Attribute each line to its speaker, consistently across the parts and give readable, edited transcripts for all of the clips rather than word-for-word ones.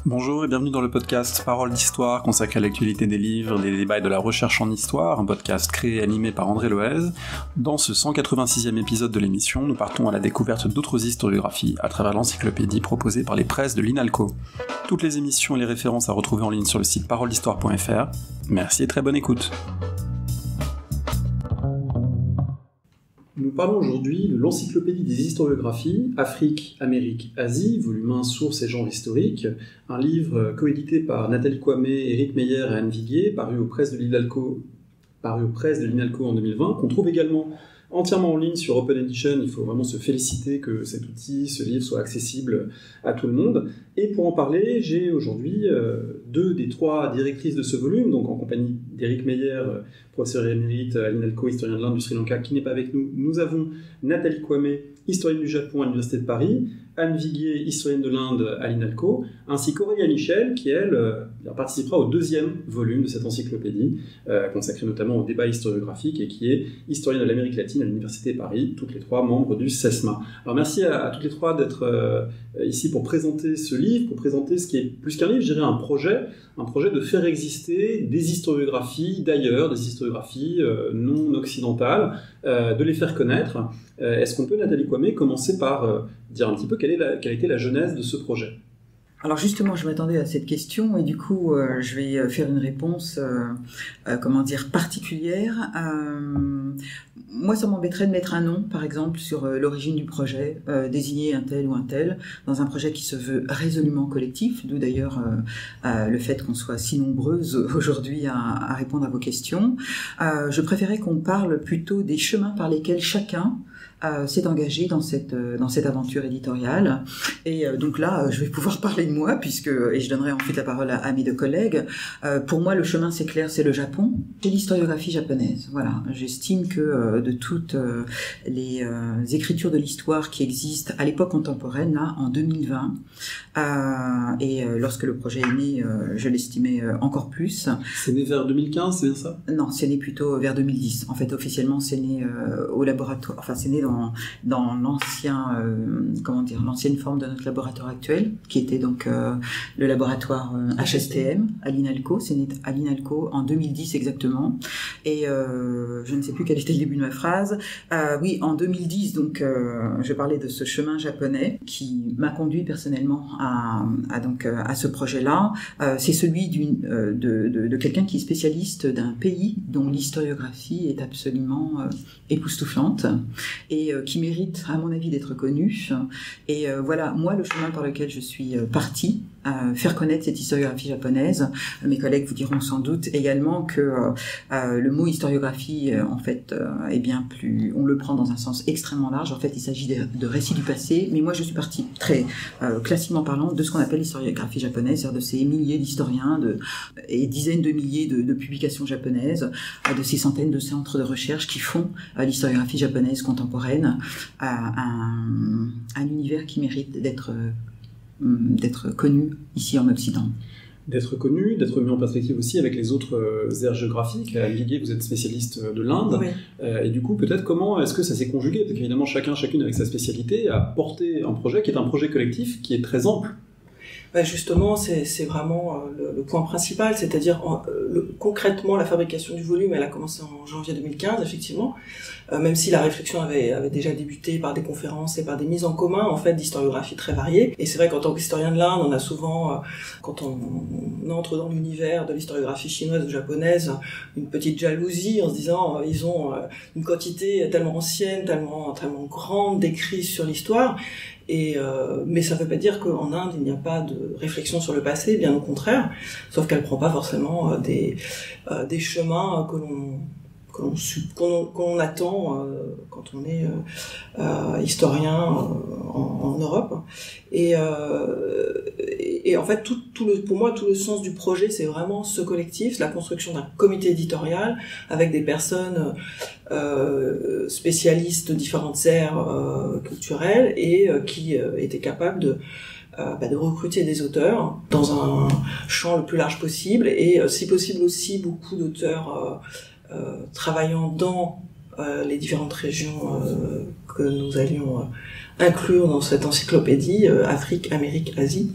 Speaker 1: Bonjour et bienvenue dans le podcast Parole d'Histoire consacré à l'actualité des livres, des débats et de la recherche en histoire, un podcast créé et animé par André Loez. Dans ce 186e épisode de l'émission, nous partons à la découverte d'autres historiographies à travers l'encyclopédie proposée par les presses de l'INALCO. Toutes les émissions et les références à retrouver en ligne sur le site paroledhistoire.fr. Merci et très bonne écoute. Nous parlons aujourd'hui de l'encyclopédie des historiographies, Afrique, Amérique, Asie, volume 1, sources et genres historiques, un livre coédité par Nathalie Kwame, Éric Meyer et Anne Viguier, paru aux presses de l'INALCO en 2020, qu'on trouve également entièrement en ligne sur Open Edition. Il faut vraiment se féliciter que cet outil, ce livre, soit accessible à tout le monde. Et pour en parler, j'ai aujourd'hui deux des trois directrices de ce volume, donc en compagnie d'Éric Meyer, professeur émérite à l'INALCO, historien de l'Inde du Sri Lanka, qui n'est pas avec nous. Nous avons Nathalie Kwame, historienne du Japon à l'Université de Paris, Anne Viguier, historienne de l'Inde à l'INALCO, ainsi qu'Aurélia Michel, qui, elle, participera au deuxième volume de cette encyclopédie, consacrée notamment au débat historiographique, et qui est historienne de l'Amérique latine à l'Université de Paris, toutes les trois membres du CESMA. Alors merci à toutes les trois d'être ici pour présenter ce livre, pour présenter ce qui est plus qu'un livre, je dirais un projet de faire exister des historiographies d'ailleurs, des historiographies non occidentales, de les faire connaître. Est-ce qu'on peut, Nathalie Kwame, commencer par dire un petit peu quelle a été la genèse de ce projet ?
Speaker 2: Alors justement, je m'attendais à cette question et du coup, je vais faire une réponse, particulière. Moi, ça m'embêterait de mettre un nom, par exemple, sur l'origine du projet, désigner un tel ou un tel, dans un projet qui se veut résolument collectif, d'où d'ailleurs le fait qu'on soit si nombreuses aujourd'hui à répondre à vos questions. Je préférais qu'on parle plutôt des chemins par lesquels chacun s'est engagé dans cette aventure éditoriale. Et donc là, je vais pouvoir parler de moi, et je donnerai ensuite la parole à mes deux collègues. Pour moi, le chemin, c'est clair, c'est le Japon et l'historiographie japonaise. Voilà, j'estime que de toutes les écritures de l'histoire qui existent à l'époque contemporaine, là, en 2020, et lorsque le projet est né, je l'estimais encore plus.
Speaker 1: C'est né vers 2015, c'est bien ça ?
Speaker 2: Non, c'est né plutôt vers 2010. En fait, officiellement, c'est né au laboratoire, enfin, c'est né dans l'ancienne forme de notre laboratoire actuel, qui était donc le laboratoire HSTM à l'INALCO. C'est né à l'INALCO en 2010 exactement. Et je ne sais plus quel était le début de ma phrase. Oui, en 2010, donc, je parlais de ce chemin japonais qui m'a conduit personnellement à ce projet-là. C'est celui de quelqu'un qui est spécialiste d'un pays dont l'historiographie est absolument époustouflante et qui mérite, à mon avis, d'être connu. Et voilà, moi, le chemin par lequel je suis partie, faire connaître cette historiographie japonaise. Mes collègues vous diront sans doute également que le mot historiographie, en fait, est bien plus... On le prend dans un sens extrêmement large. En fait, il s'agit de récits du passé. Mais moi, je suis partie très classiquement parlant de ce qu'on appelle l'historiographie japonaise, c'est-à-dire de ces milliers d'historiens et dizaines de milliers de publications japonaises, de ces centaines de centres de recherche qui font l'historiographie japonaise contemporaine, un univers qui mérite d'être connu ici en Occident.
Speaker 1: D'être connu, d'être mis en perspective aussi avec les autres aires géographiques. À Viguier, vous êtes spécialiste de l'Inde. Oui. Et du coup, peut-être comment est-ce que ça s'est conjugué ? Parce qu'évidemment, chacune avec sa spécialité, a porté un projet qui est un projet collectif qui est très ample.
Speaker 3: Justement, c'est vraiment le point principal, c'est-à-dire concrètement la fabrication du volume, elle a commencé en janvier 2015, effectivement, même si la réflexion avait déjà débuté par des conférences et par des mises en commun, en fait, d'historiographie très variées. Et c'est vrai qu'en tant qu'historien de l'Inde, on a souvent, quand on entre dans l'univers de l'historiographie chinoise ou japonaise, une petite jalousie en se disant ils ont une quantité tellement ancienne, tellement grande d'écrits sur l'histoire. Mais ça ne veut pas dire qu'en Inde il n'y a pas de réflexion sur le passé, bien au contraire, sauf qu'elle prend pas forcément des chemins qu'on attend quand on est historien en Europe. Et en fait, pour moi, tout le sens du projet, c'est vraiment ce collectif, la construction d'un comité éditorial avec des personnes spécialistes de différentes aires culturelles et qui étaient capables de recruter des auteurs dans un champ le plus large possible et si possible aussi beaucoup d'auteurs travaillant dans les différentes régions que nous allions inclure dans cette encyclopédie, Afrique, Amérique, Asie.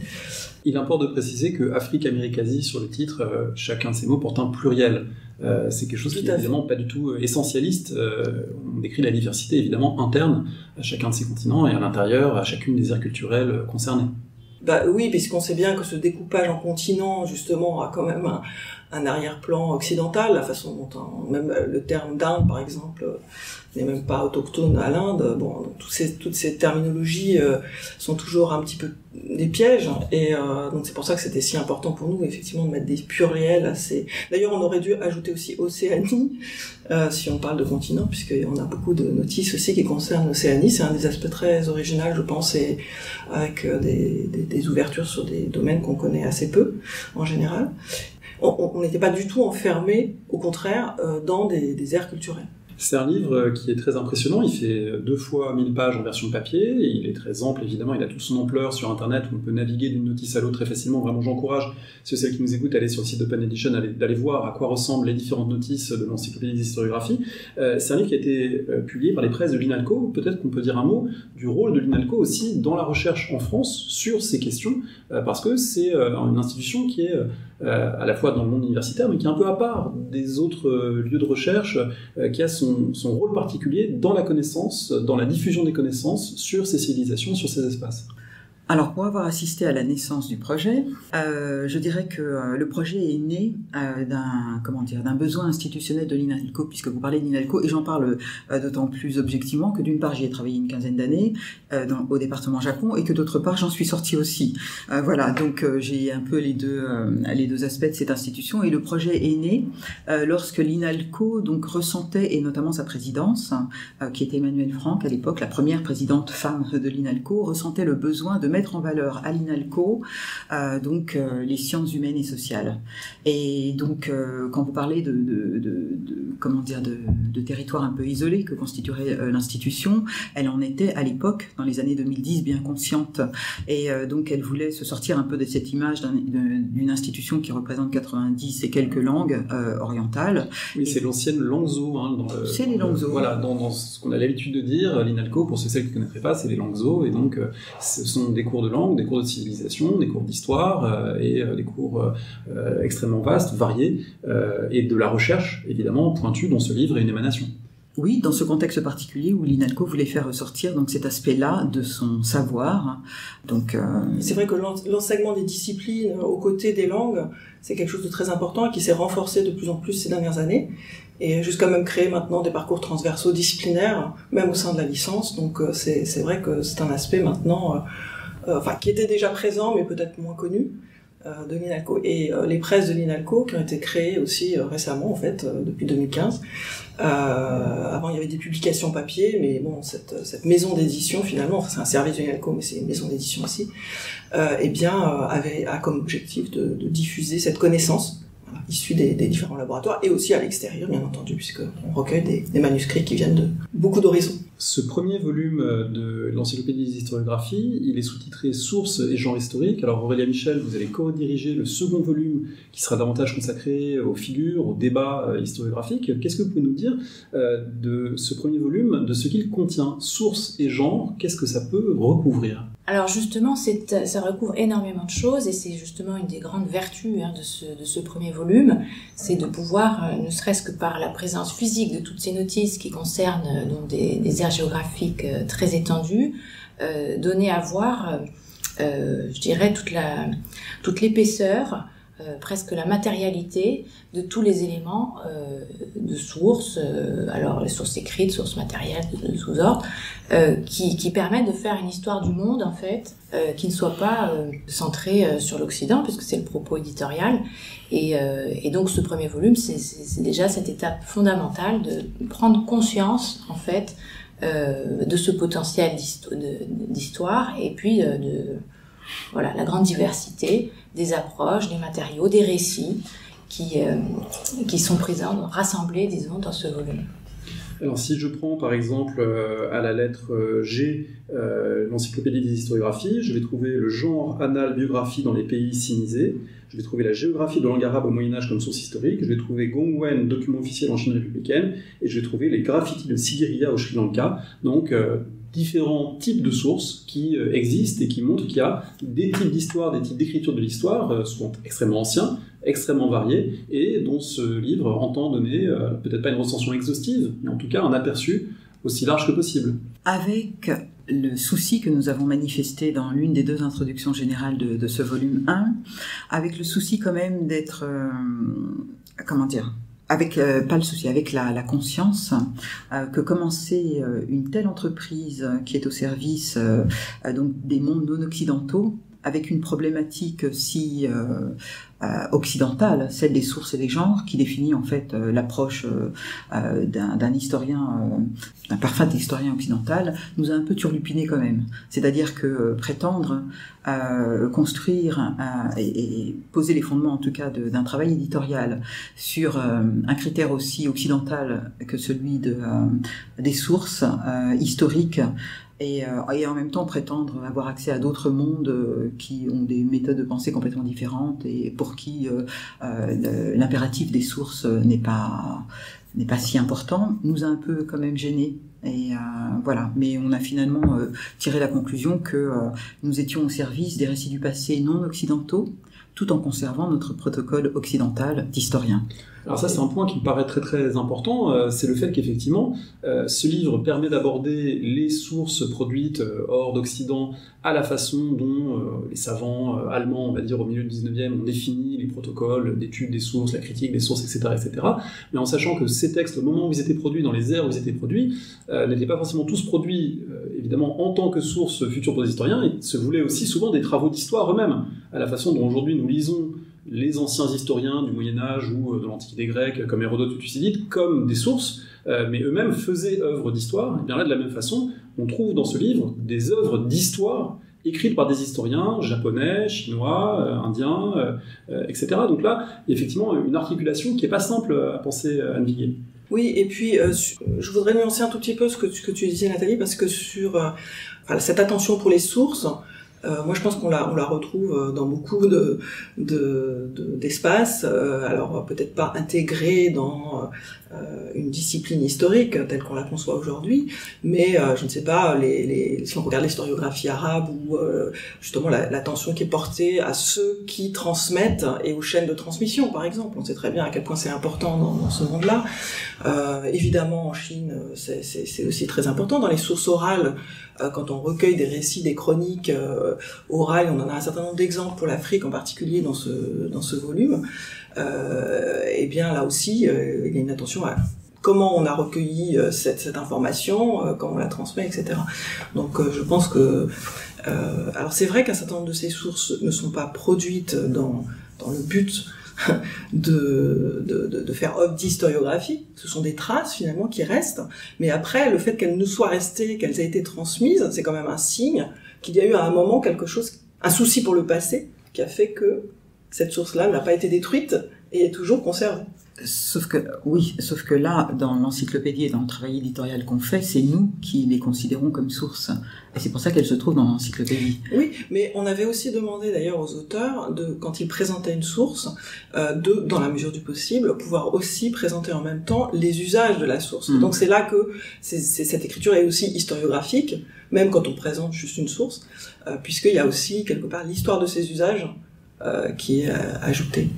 Speaker 1: Il importe de préciser que Afrique, Amérique, Asie, sur le titre, chacun de ces mots porte un pluriel. C'est quelque chose qui est évidemment pas du tout essentialiste. On décrit la diversité évidemment interne à chacun de ces continents et à l'intérieur à chacune des aires culturelles concernées.
Speaker 3: Bah oui, puisqu'on sait bien que ce découpage en continents, justement, a quand même un arrière-plan occidental, la façon dont même le terme d'Inde, par exemple, n'est même pas autochtone à l'Inde. Bon, toutes ces terminologies sont toujours un petit peu des pièges, et donc c'est pour ça que c'était si important pour nous, effectivement, de mettre des pluriels assez... D'ailleurs, on aurait dû ajouter aussi Océanie, si on parle de continent, puisqu'on a beaucoup de notices aussi qui concernent l'Océanie. C'est un des aspects très originaux, je pense, et avec des ouvertures sur des domaines qu'on connaît assez peu, en général. On n'était pas du tout enfermé, au contraire, dans des aires culturelles.
Speaker 1: C'est un livre qui est très impressionnant, il fait 2 fois 1000 pages en version papier, et il est très ample évidemment, il a toute son ampleur sur internet, où on peut naviguer d'une notice à l'autre très facilement. Vraiment j'encourage ceux et celles qui nous écoutent à aller sur le site d'Open Edition, d'aller voir à quoi ressemblent les différentes notices de l'encyclopédie des historiographies. C'est un livre qui a été publié par les presses de l'INALCO. Peut-être qu'on peut dire un mot du rôle de l'INALCO aussi dans la recherche en France sur ces questions, parce que c'est une institution qui est à la fois dans le monde universitaire, mais qui est un peu à part des autres lieux de recherche, qui a son rôle particulier dans la connaissance, dans la diffusion des connaissances sur ces civilisations, sur ces espaces.
Speaker 2: Alors, pour avoir assisté à la naissance du projet, je dirais que le projet est né d'un besoin institutionnel de l'INALCO, puisque vous parlez de l'INALCO, et j'en parle d'autant plus objectivement que d'une part, j'y ai travaillé une quinzaine d'années au département Japon, et que d'autre part, j'en suis sortie aussi. Voilà, donc j'ai un peu les deux aspects de cette institution, et le projet est né lorsque l'INALCO donc ressentait, et notamment sa présidence, qui était Emmanuelle Franck à l'époque, la première présidente femme de l'INALCO, ressentait le besoin de mettre en valeur à l'INALCO les sciences humaines et sociales. Et donc quand vous parlez de territoire un peu isolé que constituerait l'institution, elle en était à l'époque, dans les années 2010, bien consciente. Et donc elle voulait se sortir un peu de cette image d'une institution qui représente 90 et quelques langues orientales.
Speaker 1: Oui, c'est l'ancienne Langso.
Speaker 2: C'est les Langso.
Speaker 1: Voilà, dans ce qu'on a l'habitude de dire, l'INALCO, pour ceux et celles qui ne connaîtraient pas, c'est les Langso, et donc ce sont des cours de langue, des cours de civilisation, des cours d'histoire, et des cours extrêmement vastes, variés, et de la recherche, évidemment, pointue, dont ce livre est une émanation.
Speaker 2: Oui, dans ce contexte particulier où l'INALCO voulait faire ressortir donc cet aspect-là de son savoir. Donc,
Speaker 3: c'est vrai que l'enseignement des disciplines aux côtés des langues, c'est quelque chose de très important et qui s'est renforcé de plus en plus ces dernières années, et jusqu'à même créer maintenant des parcours transversaux disciplinaires, même au sein de la licence. Donc c'est vrai que c'est un aspect maintenant qui était déjà présent mais peut-être moins connu de l'INALCO, et les presses de l'INALCO qui ont été créées aussi récemment, en fait, depuis 2015. Avant il y avait des publications papier, mais bon, cette maison d'édition finalement, c'est un service de l'INALCO mais c'est une maison d'édition aussi, a comme objectif de diffuser cette connaissance issue des différents laboratoires, et aussi à l'extérieur bien entendu, puisqu'on recueille des manuscrits qui viennent de beaucoup d'horizons.
Speaker 1: Ce premier volume de l'encyclopédie des historiographies, il est sous-titré Sources et genres historiques. Alors Aurélia Michel, vous allez co-diriger le second volume qui sera davantage consacré aux figures, aux débats historiographiques. Qu'est-ce que vous pouvez nous dire de ce premier volume, de ce qu'il contient? Sources et genres, qu'est-ce que ça peut recouvrir?
Speaker 4: Alors justement, ça recouvre énormément de choses, et c'est justement une des grandes vertus de ce premier volume, c'est de pouvoir, ne serait-ce que par la présence physique de toutes ces notices qui concernent donc des aires géographiques très étendues, donner à voir, je dirais, toute l'épaisseur, presque la matérialité de tous les éléments de sources, alors les sources écrites, sources matérielles de tous ordres, qui permettent de faire une histoire du monde, en fait, qui ne soit pas centrée sur l'Occident, puisque c'est le propos éditorial. Et donc ce premier volume, c'est déjà cette étape fondamentale de prendre conscience, en fait, de ce potentiel d'histoire, et puis voilà, la grande diversité des approches, des matériaux, des récits qui sont présents, rassemblés, disons, dans ce volume.
Speaker 1: Alors si je prends par exemple à la lettre G l'encyclopédie des historiographies, je vais trouver le genre annales biographie dans les pays sinisés, je vais trouver la géographie de langue arabe au Moyen-Âge comme source historique, je vais trouver Gongwen, document officiel en Chine républicaine, et je vais trouver les graffitis de Sigiriya au Sri Lanka, donc différents types de sources qui existent et qui montrent qu'il y a des types d'histoire, des types d'écriture de l'histoire, souvent extrêmement anciens, extrêmement variés, et dont ce livre entend donner, peut-être pas une recension exhaustive, mais en tout cas un aperçu aussi large que possible.
Speaker 2: Avec le souci que nous avons manifesté dans l'une des 2 introductions générales de ce volume 1, avec le souci quand même d'être... avec la conscience que commencer une telle entreprise qui est au service donc des mondes non occidentaux, avec une problématique si occidentale, celle des sources et des genres, qui définit en fait l'approche d'un historien, d'un parfait historien occidental, nous a un peu turlupiné quand même. C'est-à-dire que prétendre construire et poser les fondements en tout cas d'un travail éditorial sur un critère aussi occidental que celui des sources historiques, et en même temps prétendre avoir accès à d'autres mondes qui ont des méthodes de pensée complètement différentes et pour qui l'impératif des sources n'est pas si important, nous a un peu quand même gênés. Et voilà, mais on a finalement tiré la conclusion que nous étions au service des récits du passé non occidentaux, tout en conservant notre protocole occidental d'historien.
Speaker 1: Alors ça, c'est un point qui me paraît très très important, c'est le fait qu'effectivement, ce livre permet d'aborder les sources produites hors d'Occident à la façon dont les savants allemands, on va dire au milieu du 19e, ont défini les protocoles d'étude des sources, la critique des sources, etc., etc. Mais en sachant que ces textes, au moment où ils étaient produits, dans les ères où ils étaient produits, n'étaient pas forcément tous produits, évidemment, en tant que source future pour les historiens, et se voulaient aussi souvent des travaux d'histoire eux-mêmes, à la façon dont aujourd'hui nous lisons les anciens historiens du Moyen-Âge ou de l'Antiquité grecque, comme Hérodote ou Thucydide, comme des sources, mais eux-mêmes faisaient œuvre d'histoire. Et bien là, de la même façon, on trouve dans ce livre des œuvres d'histoire écrites par des historiens japonais, chinois, indiens, etc. Donc là, il y a effectivement une articulation qui n'est pas simple à penser, Anne Viguier.
Speaker 3: Oui, et puis je voudrais nuancer un tout petit peu ce que tu disais, Nathalie, parce que sur cette attention pour les sources, moi, je pense qu'on la retrouve dans beaucoup d'espaces, alors peut-être pas intégrée dans une discipline historique telle qu'on la conçoit aujourd'hui, mais je ne sais pas, si on regarde l'historiographie arabe ou justement l'attention qui est portée à ceux qui transmettent et aux chaînes de transmission, par exemple. On sait très bien à quel point c'est important dans ce monde-là. Évidemment, en Chine, c'est aussi très important. Dans les sources orales, quand on recueille des récits, des chroniques orales, on en a un certain nombre d'exemples pour l'Afrique en particulier dans ce volume, et bien là aussi, il y a une attention à comment on a recueilli cette information, comment on la transmet, etc. Donc je pense que... alors c'est vrai qu'un certain nombre de ces sources ne sont pas produites dans le but de faire œuvre d'historiographie. Ce sont des traces finalement qui restent, mais après le fait qu'elles nous soient restées, qu'elles aient été transmises, c'est quand même un signe qu'il y a eu à un moment quelque chose, un souci pour le passé, qui a fait que cette source-là n'a pas été détruite et est toujours conservée.
Speaker 2: Sauf que là, dans l'encyclopédie et dans le travail éditorial qu'on fait, c'est nous qui les considérons comme sources. Et c'est pour ça qu'elles se trouvent dans l'encyclopédie.
Speaker 3: Oui, mais on avait aussi demandé d'ailleurs aux auteurs, quand ils présentaient une source, dans la mesure du possible, pouvoir aussi présenter en même temps les usages de la source. Donc c'est là que cette écriture est aussi historiographique, même quand on présente juste une source, puisqu'il y a aussi quelque part l'histoire de ces usages qui est ajoutée.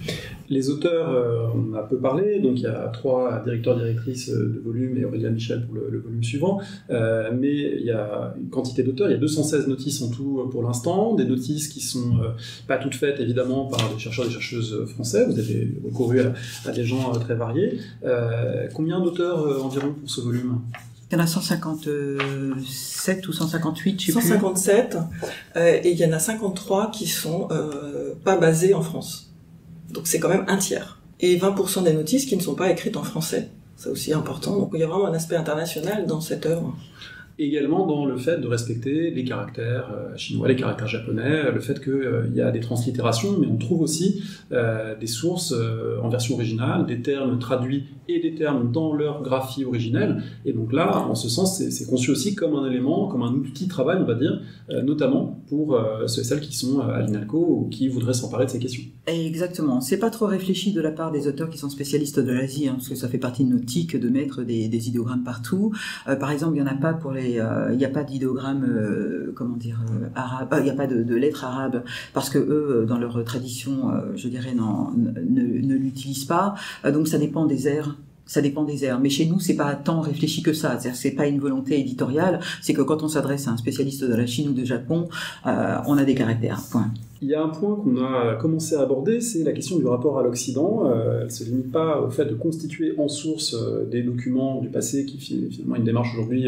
Speaker 1: Les auteurs, on a peu parlé, donc il y a 3 directeurs-directrices de volume et Aurélia Michel pour le volume suivant, mais il y a une quantité d'auteurs, il y a 216 notices en tout pour l'instant, des notices qui sont pas toutes faites évidemment par des chercheurs et des chercheuses français, vous avez recouru à des gens très variés. Combien d'auteurs environ pour ce volume ?
Speaker 2: Il y en a 157 ou 158, je sais
Speaker 3: 157, et il y en a 53 qui sont pas basés en France. Donc c'est quand même un tiers. Et 20% des notices qui ne sont pas écrites en français. C'est aussi important. Donc il y a vraiment un aspect international dans cette œuvre.
Speaker 1: Également dans le fait de respecter les caractères chinois, les caractères japonais, le fait qu'il y a des translittérations, mais on trouve aussi des sources en version originale, des termes traduits et des termes dans leur graphie originelle. Et donc là, en ce sens, c'est conçu aussi comme un élément, comme un outil de travail, on va dire, notamment pour ceux et celles qui sont à l'INALCO ou qui voudraient s'emparer de ces questions.
Speaker 2: Exactement. C'est pas trop réfléchi de la part des auteurs qui sont spécialistes de l'Asie, parce que ça fait partie de nos tics de mettre des idéogrammes partout. Par exemple, il n'y en a pas pour il n'y a pas d'idéogrammes, arabe. Il n'y a pas de lettres arabes parce que eux, dans leur tradition, je dirais, ne l'utilisent pas. Donc ça dépend des aires. Ça dépend des aires. Mais chez nous, c'est pas tant réfléchi que ça. C'est pas une volonté éditoriale. C'est que quand on s'adresse à un spécialiste de la Chine ou du Japon, on a des caractères. Point.
Speaker 1: Il y a un point qu'on a commencé à aborder, c'est la question du rapport à l'Occident. Elle ne se limite pas au fait de constituer en source des documents du passé, qui finalement est une démarche aujourd'hui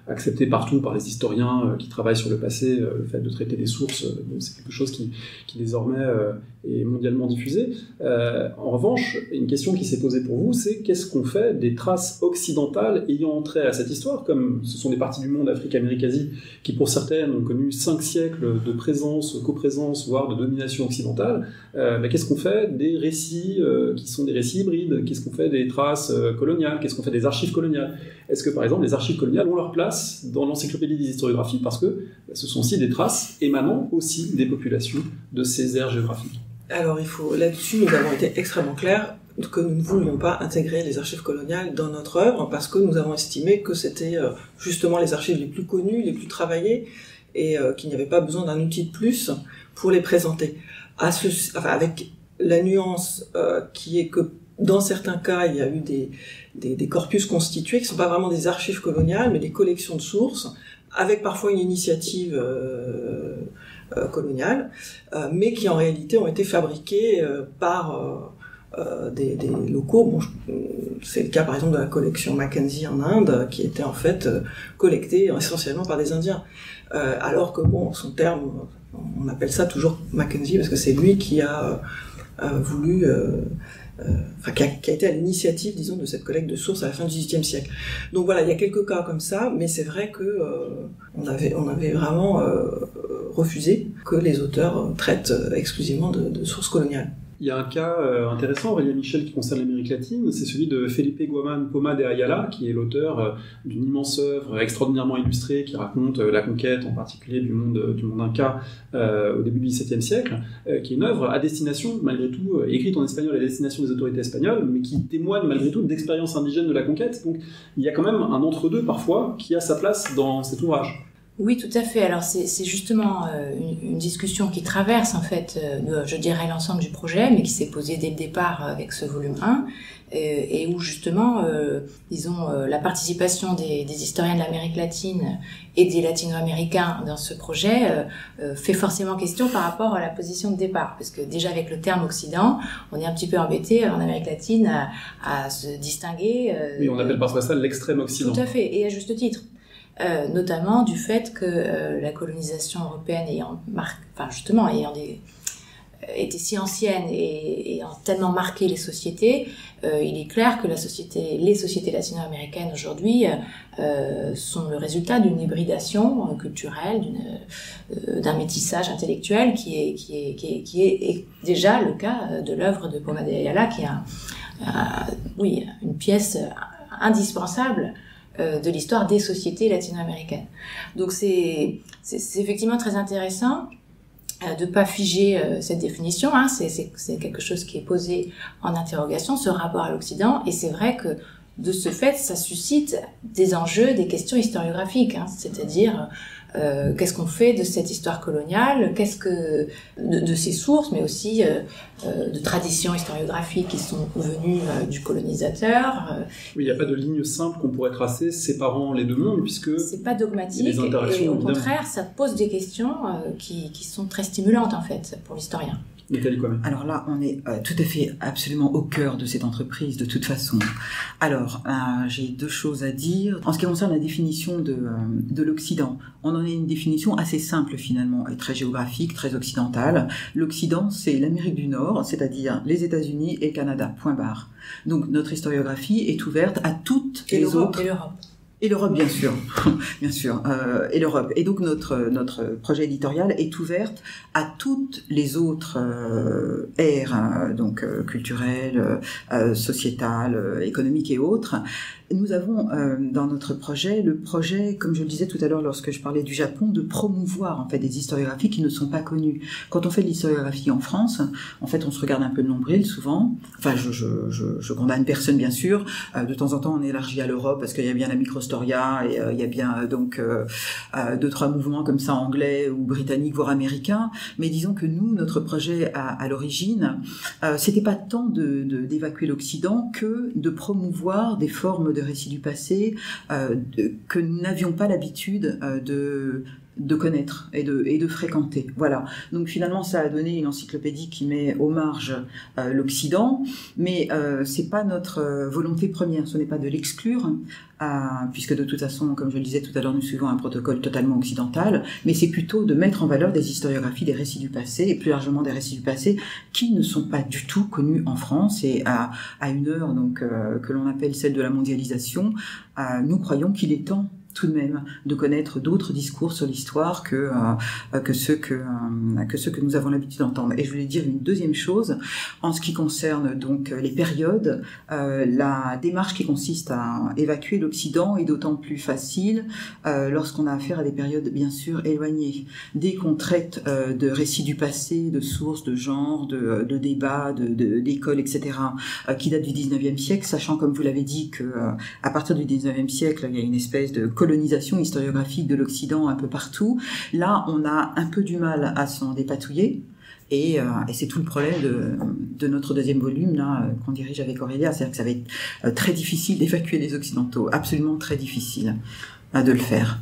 Speaker 1: acceptée partout par les historiens qui travaillent sur le passé. Le fait de traiter des sources, c'est quelque chose qui désormais est mondialement diffusé. En revanche, une question qui s'est posée pour vous, c'est qu'est-ce qu'on fait des traces occidentales ayant trait à cette histoire, comme ce sont des parties du monde, Afrique, Amérique, Asie, qui pour certaines ont connu 5 siècles de présence, coprésence, voire de domination occidentale. Qu'est-ce qu'on fait des récits qui sont des récits hybrides? Qu'est-ce qu'on fait des traces coloniales? Qu'est-ce qu'on fait des archives coloniales? Est-ce que par exemple les archives coloniales ont leur place dans l'encyclopédie des historiographies parce que ce sont aussi des traces émanant aussi des populations de ces aires géographiques?
Speaker 3: Alors là-dessus, nous avons été extrêmement clairs que nous ne voulions pas intégrer les archives coloniales dans notre œuvre parce que nous avons estimé que c'était justement les archives les plus connues, les plus travaillées et qu'il n'y avait pas besoin d'un outil de plus pour les présenter. Avec la nuance qui est que dans certains cas, il y a eu des corpus constitués qui ne sont pas vraiment des archives coloniales, mais des collections de sources, avec parfois une initiative coloniale, mais qui en réalité ont été fabriqués par des locaux. Bon, c'est le cas par exemple de la collection Mackenzie en Inde, qui était en fait collectée essentiellement par des Indiens. Alors que bon, son terme, on appelle ça toujours Mackenzie parce que c'est lui qui a voulu, qui a été à l'initiative, disons, de cette collecte de sources à la fin du XVIIIe siècle. Donc voilà, il y a quelques cas comme ça, mais c'est vrai que on avait vraiment refusé que les auteurs traitent exclusivement de sources coloniales.
Speaker 1: Il y a un cas intéressant, Aurélien Michel, qui concerne l'Amérique latine, c'est celui de Felipe Guamán Poma de Ayala, qui est l'auteur d'une immense œuvre extraordinairement illustrée qui raconte la conquête, en particulier du monde inca au début du XVIIe siècle, qui est une œuvre à destination, malgré tout, écrite en espagnol à destination des autorités espagnoles, mais qui témoigne malgré tout d'expériences indigènes de la conquête. Donc il y a quand même un entre-deux parfois qui a sa place dans cet ouvrage.
Speaker 4: Oui, tout à fait. Alors c'est justement une discussion qui traverse en fait, je dirais, l'ensemble du projet, mais qui s'est posée dès le départ avec ce volume 1, et où justement, la participation des historiens de l'Amérique latine et des latino-américains dans ce projet fait forcément question par rapport à la position de départ, parce que déjà avec le terme Occident, on est un petit peu embêté en Amérique latine à se distinguer.
Speaker 1: Oui, on appelle parfois ça l'extrême Occident.
Speaker 4: Tout à fait, et à juste titre. Notamment du fait que la colonisation européenne ayant été si ancienne et ayant tellement marqué les sociétés, il est clair que les sociétés latino-américaines aujourd'hui sont le résultat d'une hybridation culturelle, d'un métissage intellectuel qui est déjà le cas de l'œuvre de Poma de Ayala, qui est une pièce indispensable de l'histoire des sociétés latino-américaines. Donc c'est effectivement très intéressant de pas figer cette définition, c'est quelque chose qui est posé en interrogation, ce rapport à l'Occident, et c'est vrai que de ce fait, ça suscite des enjeux, des questions historiographiques, c'est-à-dire qu'est-ce qu'on fait de cette histoire coloniale, de ces sources, mais aussi de traditions historiographiques qui sont venues du colonisateur.
Speaker 1: Oui, il n'y a pas de ligne simple qu'on pourrait tracer séparant les deux mondes, puisque
Speaker 4: c'est pas dogmatique,
Speaker 1: les interactions,
Speaker 4: et au
Speaker 1: évidemment.
Speaker 4: contraire, ça pose des questions qui sont très stimulantes en fait pour l'historien.
Speaker 1: Nathalie Kwame.
Speaker 2: Alors là, on est tout à fait, absolument au cœur de cette entreprise, de toute façon. Alors, j'ai deux choses à dire. En ce qui concerne la définition de l'Occident, on en a une définition assez simple finalement, et très géographique, très occidentale. L'Occident, c'est l'Amérique du Nord, c'est-à-dire les États-Unis et le Canada, point barre. Donc, notre historiographie est ouverte à toutes les autres...
Speaker 4: Et l'Europe.
Speaker 2: Et l'Europe, bien sûr, bien sûr, et l'Europe. Et donc notre projet éditorial est ouvert à toutes les autres aires, donc culturelles, sociétales, économiques et autres. Nous avons dans notre projet le projet, comme je le disais tout à l'heure lorsque je parlais du Japon, de promouvoir en fait des historiographies qui ne sont pas connues. Quand on fait de l'historiographie en France, en fait, on se regarde un peu de nombril souvent. Enfin, je condamne personne bien sûr. De temps en temps, on élargit à l'Europe parce qu'il y a bien la Microstoria et il y a bien donc 2-3 mouvements comme ça anglais ou britanniques voire américains. Mais disons que nous, notre projet à l'origine, c'était pas tant d'évacuer l'Occident que de promouvoir des formes de récits du passé que nous n'avions pas l'habitude de connaître et de fréquenter. Voilà. Donc finalement, ça a donné une encyclopédie qui met aux marges l'Occident, mais c'est pas notre volonté première. Ce n'est pas de l'exclure, puisque de toute façon, comme je le disais tout à l'heure, nous suivons un protocole totalement occidental, mais c'est plutôt de mettre en valeur des historiographies des récits du passé, et plus largement des récits du passé qui ne sont pas du tout connus en France, et à une heure donc que l'on appelle celle de la mondialisation, nous croyons qu'il est temps tout de même de connaître d'autres discours sur l'histoire que ceux que nous avons l'habitude d'entendre. Et je voulais dire une deuxième chose en ce qui concerne donc les périodes. La démarche qui consiste à évacuer l'Occident est d'autant plus facile lorsqu'on a affaire à des périodes bien sûr éloignées. Dès qu'on traite de récits du passé, de sources, de genres, de débats, d'écoles, etc., qui datent du 19e siècle, sachant comme vous l'avez dit que à partir du 19e siècle, il y a une espèce de colonisation historiographique de l'Occident un peu partout. Là, on a un peu du mal à s'en dépatouiller. Et c'est tout le problème de notre deuxième volume là qu'on dirige avec Aurélia. C'est-à-dire que ça va être très difficile d'évacuer les Occidentaux. Absolument très difficile de le faire.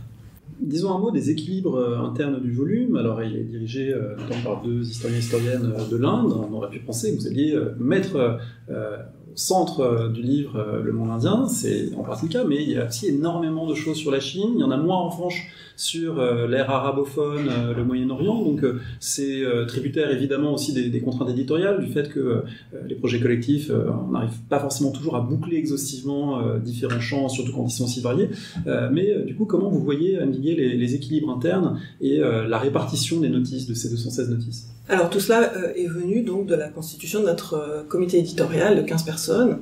Speaker 1: Disons un mot des équilibres internes du volume. Alors, il est dirigé notamment par 2 historiens et historiennes de l'Inde. On aurait pu penser que vous alliez mettre au centre du livre le monde indien. C'est en partie le cas, mais il y a aussi énormément de choses sur la Chine. Il y en a moins en revanche sur l'ère arabophone, le Moyen-Orient. Donc, c'est tributaire évidemment aussi des contraintes éditoriales, du fait que les projets collectifs, on n'arrive pas forcément toujours à boucler exhaustivement différents champs, surtout quand ils sont si variés. Mais du coup, comment vous voyez naviguer les équilibres internes et la répartition des notices, de ces 216 notices?
Speaker 3: Alors tout cela est venu donc de la constitution de notre comité éditorial de 15 personnes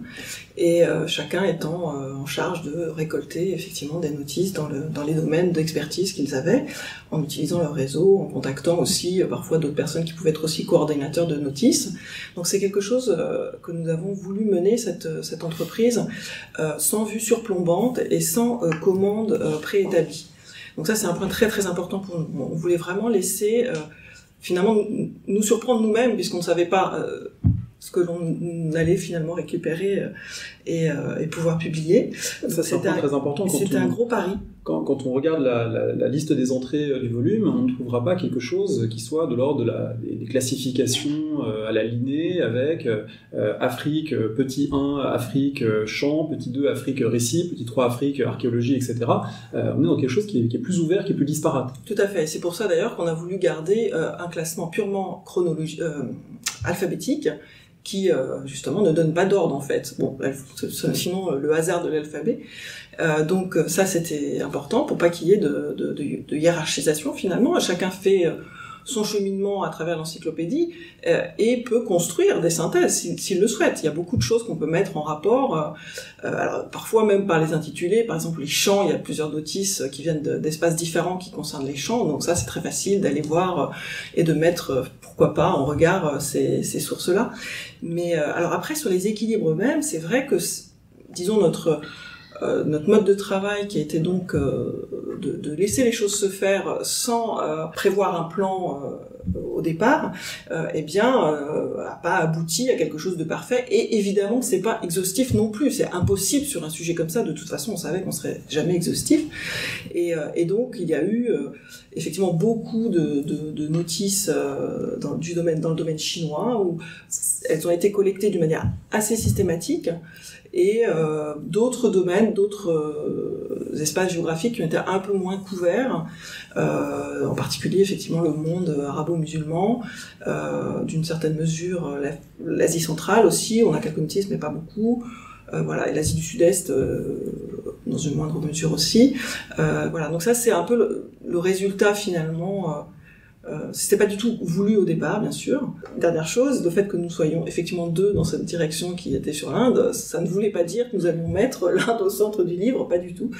Speaker 3: et chacun étant en charge de récolter effectivement des notices dans les domaines d'expertise qu'ils avaient, en utilisant leur réseau, en contactant aussi parfois d'autres personnes qui pouvaient être aussi coordinateurs de notices. Donc c'est quelque chose que nous avons voulu mener, cette entreprise, sans vue surplombante et sans commande préétablie. Donc ça c'est un point très très important pour nous. On voulait vraiment laisser finalement nous surprendre nous-mêmes, puisqu'on ne savait pas ce que l'on allait finalement récupérer et pouvoir publier.
Speaker 1: Ça, c'est un point très important.
Speaker 3: C'était un gros pari.
Speaker 1: Quand on regarde la liste des entrées du volume, on ne trouvera pas quelque chose qui soit de l'ordre des classifications à la lignée, avec Afrique, petit 1, Afrique, champ, petit 2, Afrique, récit, petit 3, Afrique, archéologie, etc. On est dans quelque chose qui est plus ouvert, qui est plus disparate.
Speaker 3: Tout à fait. C'est pour ça d'ailleurs qu'on a voulu garder un classement purement alphabétique, qui justement ne donne pas d'ordre en fait. Bon, sinon le hasard de l'alphabet. Donc ça c'était important pour pas qu'il y ait de hiérarchisation finalement. Chacun fait son cheminement à travers l'encyclopédie et peut construire des synthèses s'il le souhaite. Il y a beaucoup de choses qu'on peut mettre en rapport, alors, parfois même par les intitulés. Par exemple les chants, il y a plusieurs notices qui viennent d'espaces différents qui concernent les chants, donc ça c'est très facile d'aller voir et de mettre pourquoi pas en regard ces sources-là. Mais alors après sur les équilibres eux-mêmes, c'est vrai que disons notre mode de travail qui a été donc de laisser les choses se faire sans prévoir un plan au départ, eh bien a pas abouti à quelque chose de parfait, et évidemment c'est pas exhaustif non plus, c'est impossible sur un sujet comme ça. De toute façon on savait qu'on serait jamais exhaustif, et donc il y a eu effectivement beaucoup de notices dans le domaine chinois, où elles ont été collectées d'une manière assez systématique, et d'autres domaines, d'autres espaces géographiques qui ont été un peu moins couverts, en particulier effectivement le monde arabo-musulman, d'une certaine mesure l'Asie centrale aussi, on a quelques notices mais pas beaucoup, voilà, et l'Asie du Sud-Est dans une moindre mesure aussi. Voilà, donc ça c'est un peu le résultat finalement. C'était pas du tout voulu au départ, bien sûr. Dernière chose, le fait que nous soyons effectivement deux dans cette direction qui était sur l'Inde, ça ne voulait pas dire que nous allions mettre l'Inde au centre du livre, pas du tout.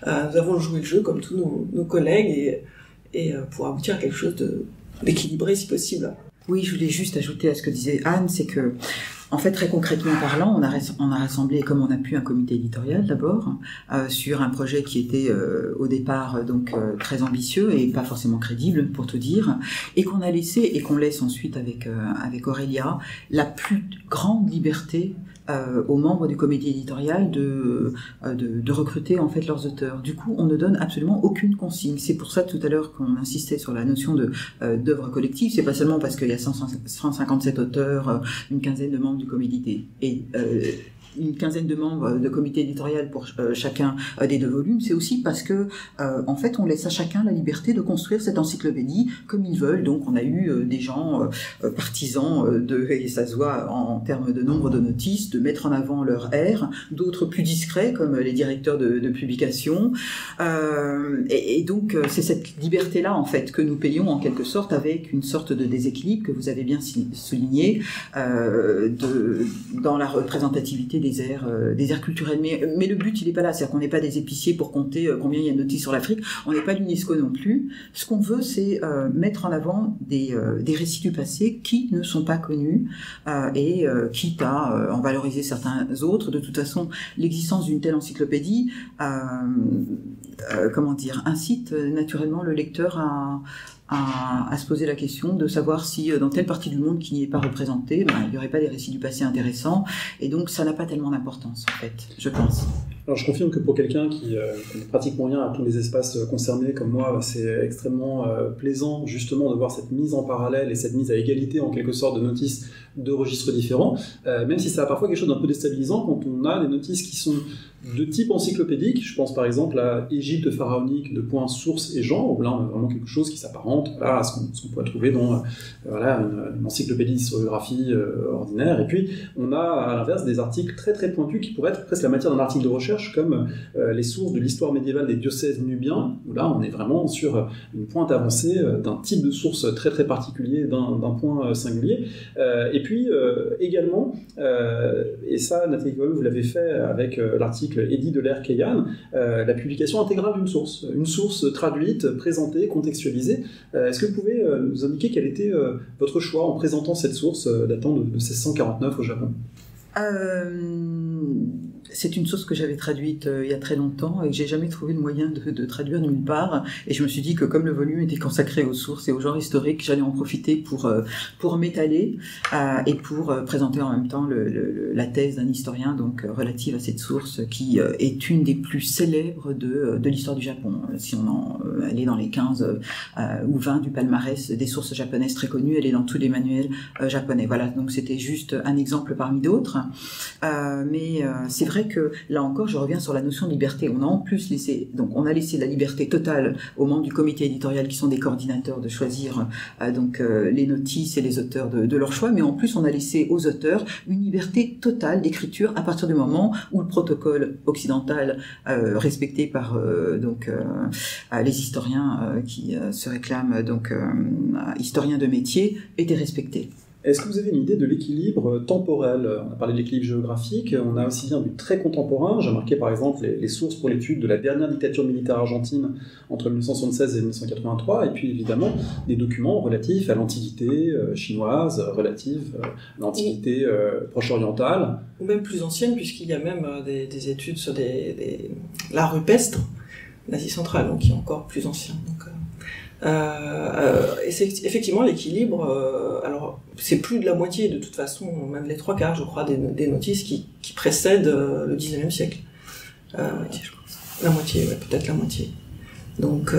Speaker 3: Nous avons joué le jeu comme tous nos collègues et pour aboutir à quelque chose d'équilibré si possible.
Speaker 2: Oui, je voulais juste ajouter à ce que disait Anne, c'est que, en fait, très concrètement parlant, on a rassemblé, comme on a pu, un comité éditorial d'abord, sur un projet qui était au départ donc très ambitieux et pas forcément crédible, pour tout dire, et qu'on a laissé et qu'on laisse ensuite avec Aurélia la plus grande liberté aux membres du comité éditorial de recruter en fait leurs auteurs. Du coup, on ne donne absolument aucune consigne. C'est pour ça tout à l'heure qu'on insistait sur la notion d'œuvre collective. C'est pas seulement parce qu'il y a 157 auteurs, une quinzaine de membres du comité et une quinzaine de membres de comité éditorial pour chacun des 2 volumes, c'est aussi parce que en fait on laisse à chacun la liberté de construire cette encyclopédie comme ils veulent. Donc on a eu des gens partisans et ça se voit en termes de nombre de notices, de mettre en avant leur ère, d'autres plus discrets comme les directeurs de publication, et donc c'est cette liberté-là en fait que nous payons en quelque sorte avec une sorte de déséquilibre que vous avez bien souligné dans la représentativité des aires culturelles. Mais le but, il n'est pas là. C'est-à-dire qu'on n'est pas des épiciers pour compter combien il y a de notices sur l'Afrique. On n'est pas l'UNESCO non plus. Ce qu'on veut, c'est mettre en avant des récits du passé qui ne sont pas connus et quitte à en valoriser certains autres. De toute façon, l'existence d'une telle encyclopédie incite naturellement le lecteur à se poser la question de savoir si dans telle partie du monde qui n'y est pas représentée, il n'y aurait pas des récits du passé intéressants, et donc ça n'a pas tellement d'importance en fait, je pense.
Speaker 1: Alors je confirme que pour quelqu'un qui connaît pratiquement rien à tous les espaces concernés comme moi, c'est extrêmement plaisant justement de voir cette mise en parallèle et cette mise à égalité en quelque sorte de notices de registres différents, même si ça a parfois quelque chose d'un peu déstabilisant quand on a des notices qui sont de type encyclopédique. Je pense par exemple à Égypte pharaonique de points sources et genre, où là on a vraiment quelque chose qui s'apparente à ce qu'on pourrait trouver dans une encyclopédie d'historiographie ordinaire. Et puis on a à l'inverse des articles très très pointus qui pourraient être presque la matière d'un article de recherche, comme les sources de l'histoire médiévale des diocèses nubiens, où là on est vraiment sur une pointe avancée d'un type de source très très particulier, d'un point singulier. Et puis également, et ça Nathalie Cohen, vous l'avez fait avec l'article Eddy de l'Erkeyan, la publication intégrale d'une source, une source traduite, présentée, contextualisée. Est-ce que vous pouvez nous indiquer quel était votre choix en présentant cette source datant de 1649 au Japon ?
Speaker 2: C'est une source que j'avais traduite il y a très longtemps et que j'ai jamais trouvé le moyen de traduire nulle part. Et je me suis dit que comme le volume était consacré aux sources et aux genres historiques, j'allais en profiter pour m'étaler et pour présenter en même temps la thèse d'un historien donc relative à cette source qui est une des plus célèbres de l'histoire du Japon. Si elle est dans les 15 ou 20 du palmarès des sources japonaises très connues, elle est dans tous les manuels japonais. Voilà, donc c'était juste un exemple parmi d'autres. Mais c'est vrai que là encore, je reviens sur la notion de liberté. On a en plus laissé la liberté totale aux membres du comité éditorial qui sont des coordinateurs de choisir les notices et les auteurs de leur choix, mais en plus on a laissé aux auteurs une liberté totale d'écriture à partir du moment où le protocole occidental respecté par les historiens qui se réclament historiens de métier était respecté.
Speaker 1: Est-ce que vous avez une idée de l'équilibre temporel ? On a parlé de l'équilibre géographique, on a aussi bien du très contemporain. J'ai marqué par exemple les sources pour l'étude de la dernière dictature militaire argentine entre 1976 et 1983, et puis évidemment des documents relatifs à l'Antiquité chinoise, relatifs à l'Antiquité proche-orientale.
Speaker 3: Ou même plus ancienne, puisqu'il y a même des études sur l'art rupestre d'Asie centrale, donc qui est encore plus ancien. Et c'est effectivement l'équilibre. Alors c'est plus de la moitié, de toute façon, même les 3/4, je crois, des notices qui précèdent le 19e siècle. La moitié, ouais, peut-être la moitié. Donc,